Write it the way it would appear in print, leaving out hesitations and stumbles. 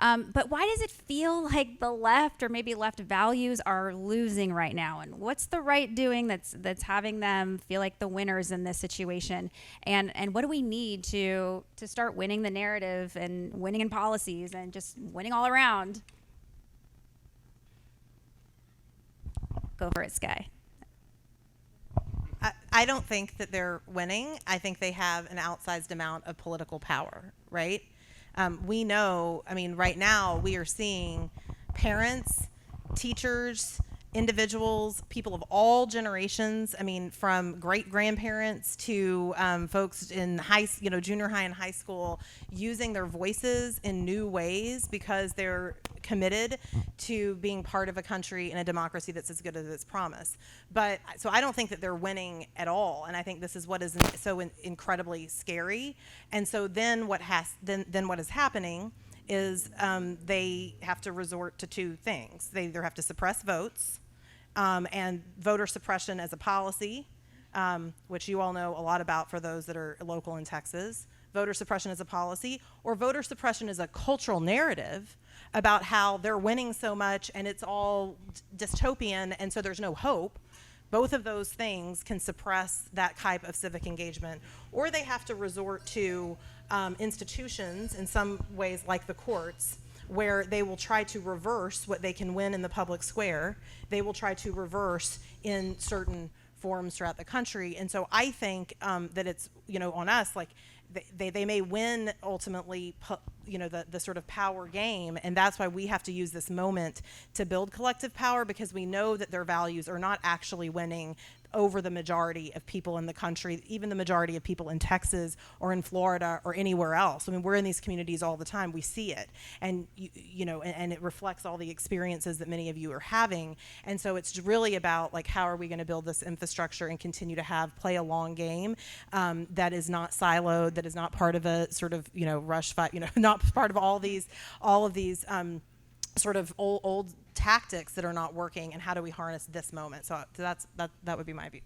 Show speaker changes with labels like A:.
A: But why does it feel like the left or maybe left values are losing right now? And what's the right doing that's having them feel like the winners in this situation? And what do we need to start winning the narrative and winning in policies and just winning all around? Go for it, Skye.
B: I don't think that they're winning. I think they have an outsized amount of political power, right? We know, I mean, right now we are seeing parents, teachers, individuals, people of all generations. I mean, from great grandparents to folks in junior high and high school, using their voices in new ways because they're committed to being part of a country and a democracy that's as good as its promise. But so I don't think that they're winning at all, and I think this is what is so incredibly scary. And so then what is happening is they have to resort to two things. They either have to suppress votes, and voter suppression as a policy, which you all know a lot about for those that are local in Texas. Voter suppression as a policy, or voter suppression as a cultural narrative about how they're winning so much and it's all dystopian and so there's no hope. Both of those things can suppress that type of civic engagement. Or they have to resort to institutions in some ways like the courts, where they will try to reverse what they can win in the public square. They will try to reverse in certain forms throughout the country. And so I think that it's, on us, like they may win ultimately, the sort of power game, and that's why we have to use this moment to build collective power, because we know that their values are not actually winning over the majority of people in the country, even the majority of people in Texas or in Florida or anywhere else. I mean, we're in these communities all the time. We see it, and and it reflects all the experiences that many of you are having. And so it's really about, like, how are we going to build this infrastructure and continue to play a long game that is not siloed, that is not part of a sort of rush fight, not part of all of these sort of old tactics that are not working, and how do we harness this moment? So that would be my view.